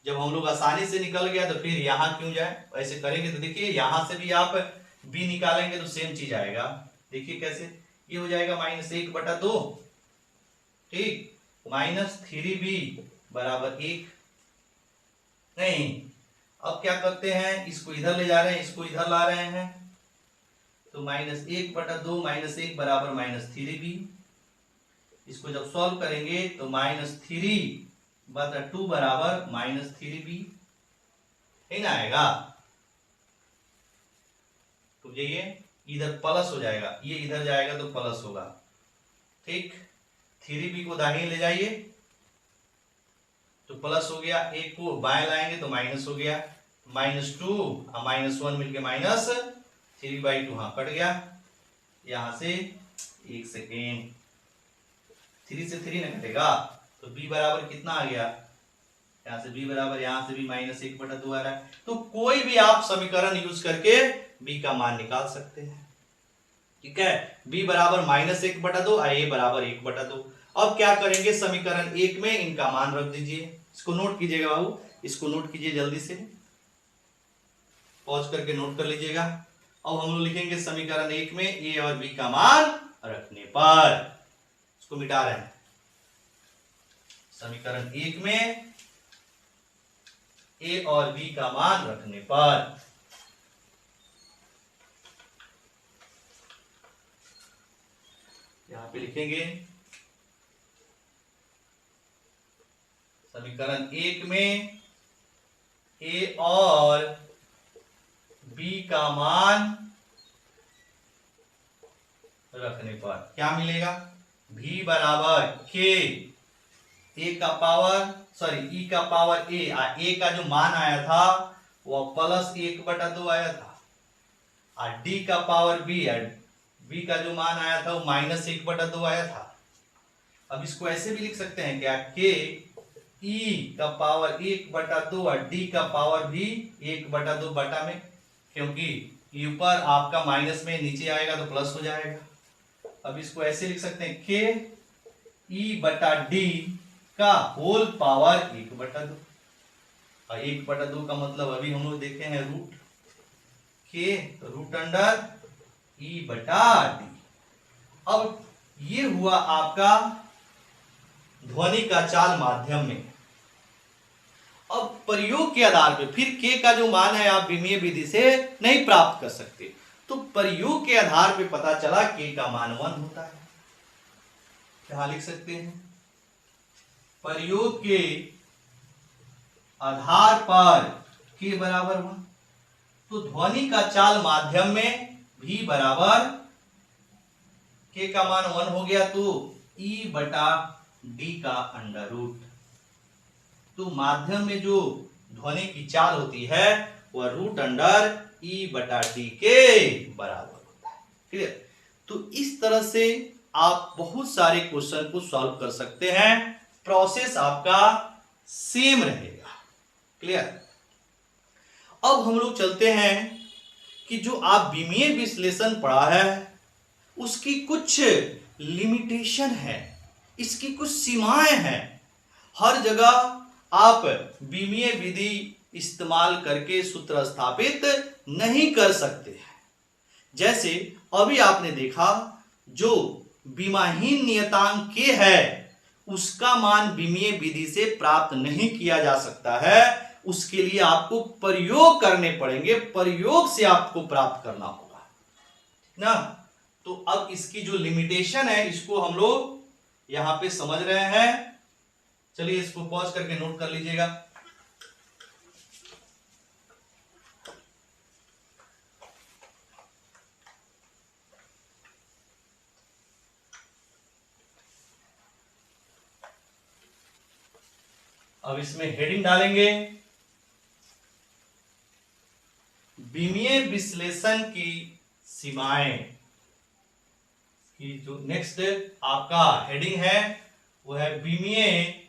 जब हम लोग आसानी से निकल गया तो फिर यहां क्यों जाए, ऐसे करेंगे तो देखिए यहां से भी आप b निकालेंगे तो सेम चीज आएगा। देखिए कैसे, ये हो जाएगा -1/2, ठीक, -3b बराबर 1। नहीं, अब क्या करते हैं, इसको इधर ले जा रहे हैं, इसको इधर ला रहे हैं, तो -1/2 -1 बराबर -3b। इसको जब सॉल्व करेंगे तो -3/2 बराबर -3b है ना आएगा। तो ये इधर प्लस हो जाएगा, ये इधर जाएगा तो प्लस होगा, ठीक। 3b को दाहिने ले जाइए तो प्लस हो गया, एक को बाएं लाएंगे तो माइनस हो गया, -2 और -1 मिलके -3/2, हाँ कट गया। यहां से 1 सेकेंड, 3 से 3 ना कटेगा तो b बराबर कितना आ गया, यहां से b बराबर, यहां से भी -1/2 आ रहा है। तो कोई भी आप समीकरण यूज करके b का मान निकाल सकते हैं, ठीक है। b बराबर -1/2 और a बराबर 1/2। अब क्या करेंगे, समीकरण 1 में इनका मान रख दीजिए। इसको नोट कीजिएगा बाबू, इसको नोट कीजिए जल्दी से, पॉज करके नोट कर लीजिएगा। अब हम लोग लिखेंगे समीकरण 1 में a और b का मान रखने पर, इसको मिटा रहे हैं। समीकरण 1 में a और b का मान रखने पर यहां पे लिखेंगे समीकरण 1 में a और b का मान रखने पर क्या मिलेगा, v बराबर k e का पावर e का पावर a का जो मान आया था वह +1/2 आया था, और d का पावर b का जो मान आया था वो -1/2 आया था। अब इसको ऐसे भी लिख सकते हैं क्या, k e का पावर 1/2 और d का पावर भी 1/2 बटा में, क्योंकि ऊपर आपका माइनस में नीचे आएगा तो प्लस हो जाएगा। अब इसको ऐसे लिख सकते हैं k e/d का होल पावर 1/2, और 1/2 का मतलब अभी हम लोग देखे हैं रूट e/d। अब ये हुआ आपका ध्वनि का चाल माध्यम में। अब प्रयोग के आधार पे फिर k का जो मान है आप विमीय विधि से नहीं प्राप्त कर सकते, तो प्रयोग के आधार पे पता चला k का मान 1 होता है। क्या लिख सकते हैं, प्रयोग के आधार पर k बराबर 1, तो ध्वनि का चाल माध्यम में v बराबर k का मान 1 हो गया, तो e/d का अंडर रूट। तो माध्यम में जो ध्वनि की चाल होती है वह √e/d के बराबर होता है, क्लियर। तो इस तरह से आप बहुत सारे क्वेश्चन को सॉल्व कर सकते हैं, प्रोसेस आपका सेम रहेगा, क्लियर। अब हम लोग चलते हैं कि जो आप विमीय विश्लेषण पढ़ा है उसकी कुछ लिमिटेशन है, इसकी कुछ सीमाएं हैं। हर जगह आप विमीय विधि इस्तेमाल करके सूत्र स्थापित नहीं कर सकते हैं। जैसे अभी आपने देखा जो विमाहीन नियतांक k है उसका मान विमीय विधि से प्राप्त नहीं किया जा सकता है, उसके लिए आपको प्रयोग करने पड़ेंगे, प्रयोग से आपको प्राप्त करना होगा ना। तो अब इसकी जो लिमिटेशन है इसको हम लोग यहां पे समझ रहे हैं। चलिए इसको पॉज करके नोट कर लीजिएगा। अब इसमें हेडिंग डालेंगे विमीय विश्लेषण की सीमाएं की। जो नेक्स्ट आपका हेडिंग है वो है विमीय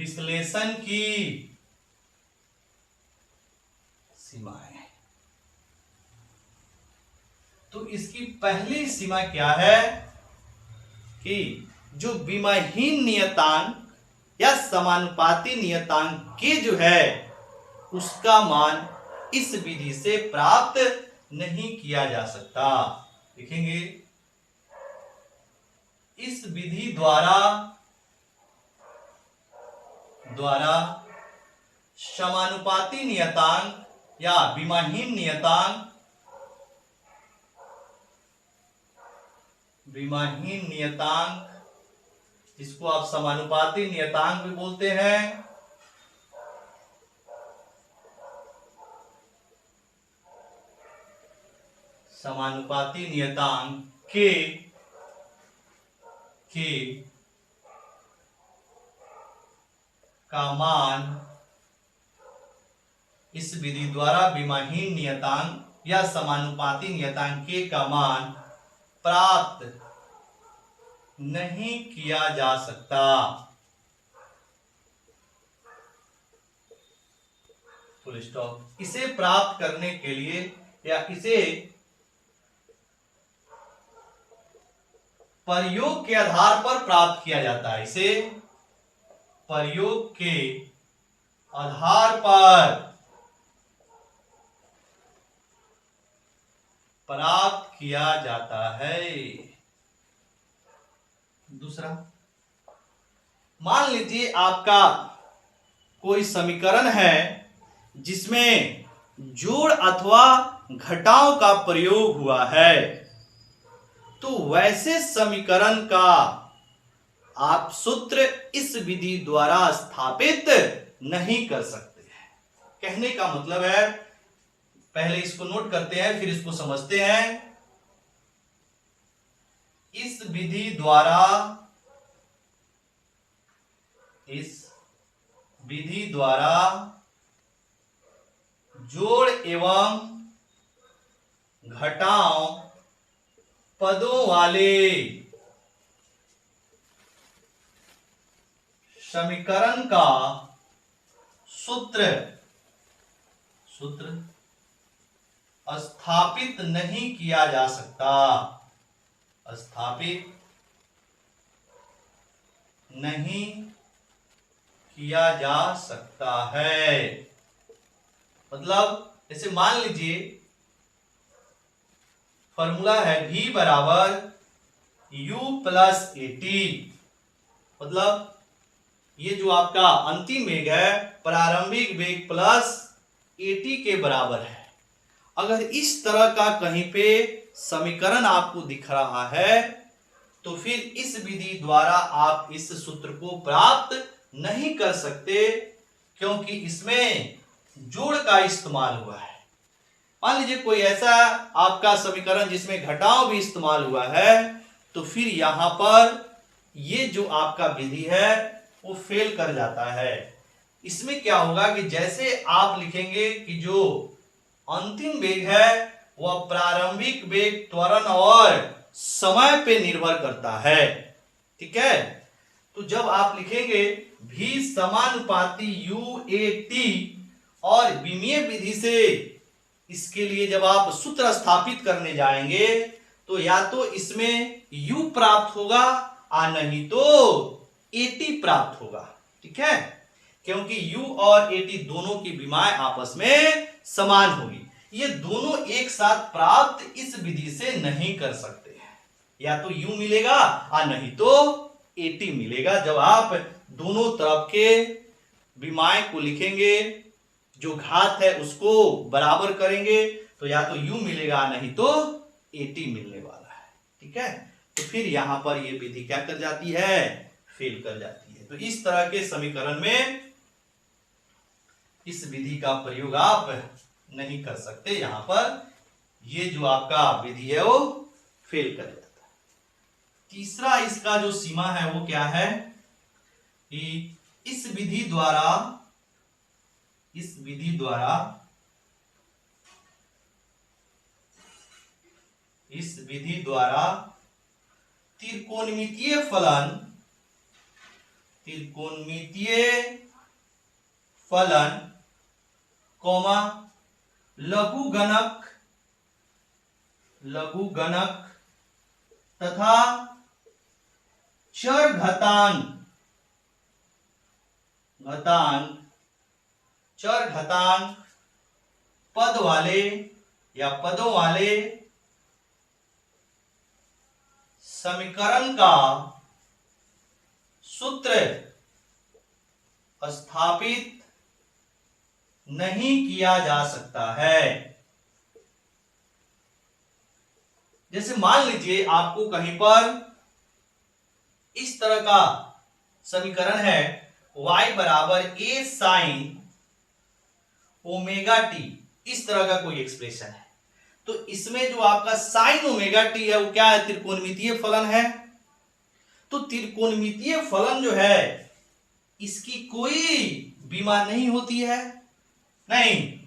विश्लेषण की सीमाएं। तो इसकी पहली सीमा क्या है कि जो विमाहीन नियतांक या समानुपाती नियतांक के जो है उसका मान इस विधि से प्राप्त नहीं किया जा सकता। लिखेंगे इस विधि द्वारा समानुपाती नियतांक या विमाहीन नियतांक जिसको आप समानुपाती नियतांक भी बोलते हैं, समानुपाती नियतांक के का मान इस विधि द्वारा विमाहीन नियतांक या समानुपाती नियतांक के का मान प्राप्त नहीं किया जा सकता। Full stop. इसे प्राप्त करने के लिए या इसे प्रयोग के आधार पर प्राप्त किया जाता है, इसे प्रयोग के आधार पर प्राप्त किया जाता है। दूसरा, मान लीजिए आपका कोई समीकरण है जिसमें जोड़ अथवा घटाव का प्रयोग हुआ है, तो वैसे समीकरण का आप सूत्र इस विधि द्वारा स्थापित नहीं कर सकते हैं। कहने का मतलब है, पहले इसको नोट करते हैं फिर इसको समझते हैं। इस विधि द्वारा जोड़ एवं घटाव पदों वाले समीकरण का सूत्र स्थापित नहीं किया जा सकता, स्थापित नहीं किया जा सकता है। मतलब जैसे मान लीजिए फॉर्मूला है v बराबर u प्लस एटी, मतलब ये जो आपका अंतिम वेग है प्रारंभिक वेग प्लस एटी के बराबर है। अगर इस तरह का कहीं पे समीकरण आपको दिख रहा है तो फिर इस विधि द्वारा आप इस सूत्र को प्राप्त नहीं कर सकते, क्योंकि इसमें जोड़ का इस्तेमाल हुआ है। मान लीजिए कोई ऐसा आपका समीकरण जिसमें घटाव भी इस्तेमाल हुआ है, तो फिर यहां पर ये जो आपका विधि है वो फेल कर जाता है। इसमें क्या होगा कि जैसे आप लिखेंगे कि जो अंतिम वेग है वह प्रारंभिक वेग, त्वरण और समय पे निर्भर करता है, ठीक है। तो जब आप लिखेंगे v समानुपाती u a t और विमीय विधि से इसके लिए जब आप सूत्र स्थापित करने जाएंगे तो या तो इसमें u प्राप्त होगा और नहीं तो at प्राप्त होगा, ठीक है, क्योंकि u और at दोनों की विमाएं आपस में समान होगी। ये दोनों एक साथ प्राप्त इस विधि से नहीं कर सकते हैं, या तो u मिलेगा और नहीं तो at मिलेगा। जब आप दोनों तरफ के विमाएं को लिखेंगे, जो घात है उसको बराबर करेंगे तो या तो u मिलेगा नहीं तो at मिलने वाला है, ठीक है। तो फिर यहां पर ये विधि क्या कर जाती है, फेल कर जाती है। तो इस तरह के समीकरण में इस विधि का प्रयोग आप नहीं कर सकते, यहां पर ये जो आपका विधि है वो फेल कर जाता है। तीसरा इसका जो सीमा है वो क्या है कि इस विधि द्वारा त्रिकोणमितीय फलन त्रिकोणमितीय फलन कौमा लघुगणक तथा चरघातांक पद वाले या पदों वाले समीकरण का सूत्र स्थापित नहीं किया जा सकता है। जैसे मान लीजिए आपको कहीं पर इस तरह का समीकरण है y बराबर a साइन ओमेगा टी, इस तरह का कोई एक्सप्रेशन है, तो इसमें जो आपका साइन ओमेगा टी है वो क्या है? त्रिकोणमितीय फलन है। तो त्रिकोणमितीय फलन जो है इसकी कोई विमा नहीं होती है, नहीं,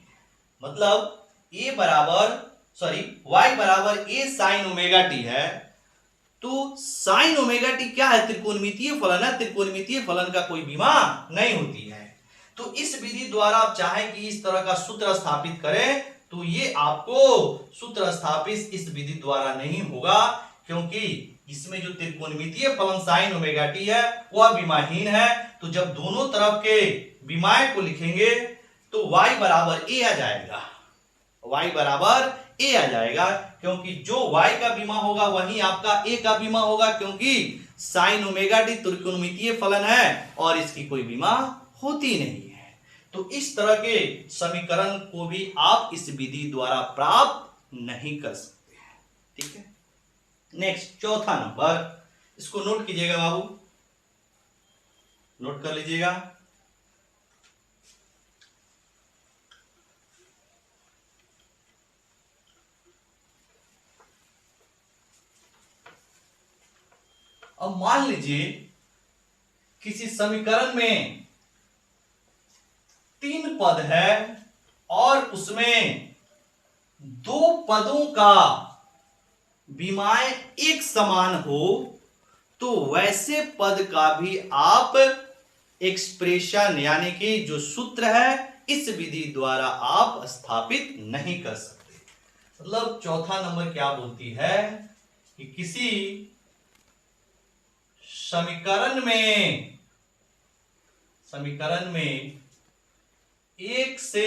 मतलब y बराबर a साइन ओमेगा टी है, तो साइन ओमेगा टी क्या है? त्रिकोणमितीय फलन है। त्रिकोणमितीय फलन का कोई विमा नहीं होती है। तो इस विधि द्वारा आप चाहें कि इस तरह का सूत्र स्थापित करें तो ये आपको सूत्र स्थापित इस विधि द्वारा नहीं होगा, क्योंकि इसमें जो त्रिकोणमितीय फलन साइन ओमेगा टी है वह विमाहीन है। तो जब दोनों तरफ के विमाएं को लिखेंगे तो y बराबर a आ जाएगा, y बराबर a आ जाएगा, क्योंकि जो y का विमा होगा वही आपका a का विमा होगा, क्योंकि साइन ओमेगा टी त्रिकोणमितीय फलन है और इसकी कोई विमा होती नहीं है। तो इस तरह के समीकरण को भी आप इस विधि द्वारा प्राप्त नहीं कर सकते हैं। ठीक है, नेक्स्ट चौथा नंबर, इसको नोट कीजिएगा बाबू, नोट कर लीजिएगा। अब मान लीजिए किसी समीकरण में 3 पद है और उसमें 2 पदों का विमाएं एक समान हो, तो वैसे पद का भी आप एक्सप्रेशन यानी कि जो सूत्र है इस विधि द्वारा आप स्थापित नहीं कर सकते। मतलब चौथा नंबर क्या बोलती है कि किसी समीकरण में एक से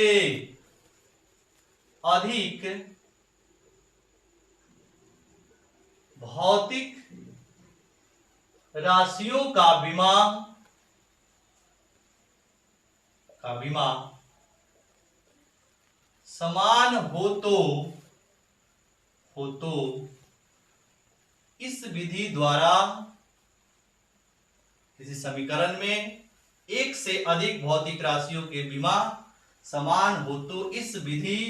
अधिक भौतिक राशियों का विमा समान हो तो इस विधि द्वारा किसी समीकरण में एक से अधिक भौतिक राशियों के विमा समान हो तो इस विधि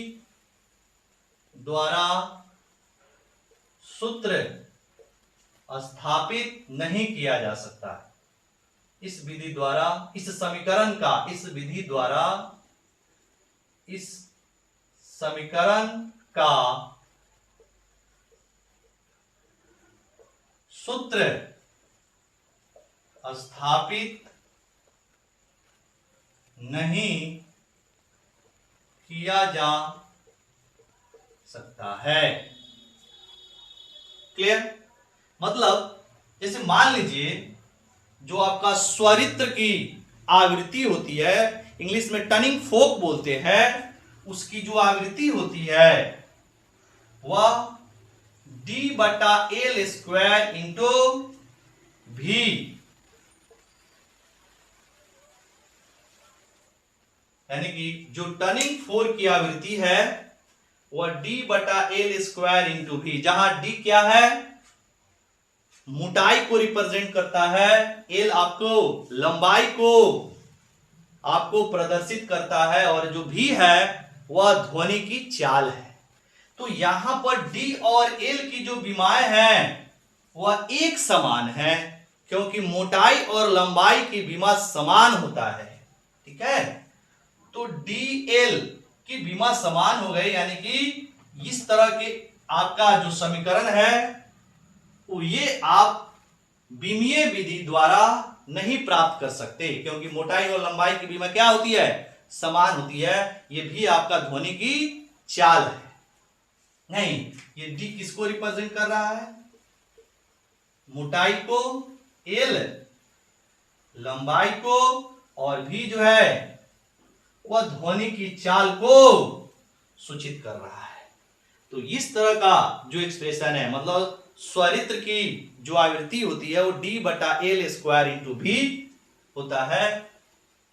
द्वारा सूत्र स्थापित नहीं किया जा सकता। इस विधि द्वारा इस समीकरण का सूत्र स्थापित नहीं किया जा सकता है। क्लियर? मतलब जैसे मान लीजिए जो आपका स्वरित्र की आवृत्ति होती है, इंग्लिश में टनिंग फोक बोलते हैं, उसकी जो आवृत्ति होती है वह d/L² इंटू v, यानी कि जो टर्निंग फोर्क की आवृत्ति है वह d/L² इंटू v, जहां d क्या है? मोटाई को रिप्रेजेंट करता है, L आपको लंबाई को आपको प्रदर्शित करता है और जो v है वह ध्वनि की चाल है। तो यहां पर d और L की जो विमाएं हैं वह एक समान है, क्योंकि मोटाई और लंबाई की विमा समान होता है। ठीक है, तो dl की विमा समान हो गई, यानी कि इस तरह के आपका जो समीकरण है वो ये आप विमीय विधि द्वारा नहीं प्राप्त कर सकते, क्योंकि मोटाई और लंबाई की विमा क्या होती है, समान होती है। ये भी आपका ध्वनि की चाल है। नहीं, ये डी किसको रिप्रेजेंट कर रहा है, मोटाई को, एल लंबाई को, और भी जो है वह ध्वनि की चाल को सूचित कर रहा है। तो इस तरह का जो एक्सप्रेशन है, मतलब स्वरित्र की जो आवृत्ति होती है वो D/L² इंटू भी होता है।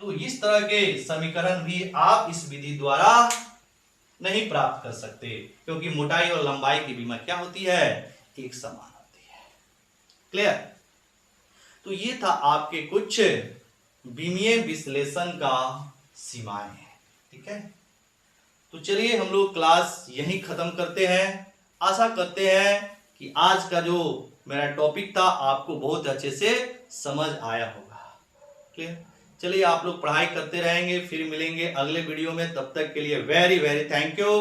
तो इस तरह के समीकरण भी आप इस विधि द्वारा नहीं प्राप्त कर सकते, क्योंकि मोटाई और लंबाई की विमा क्या होती है, एक समान होती है। क्लियर। तो ये था आपके कुछ विमीय विश्लेषण का सीमाएं हैं। ठीक है, तो चलिए हम लोग क्लास यहीं खत्म करते हैं। आशा करते हैं कि आज का जो मेरा टॉपिक था आपको बहुत अच्छे से समझ आया होगा। क्लियर। चलिए आप लोग पढ़ाई करते रहेंगे, फिर मिलेंगे अगले वीडियो में। तब तक के लिए वेरी वेरी थैंक यू।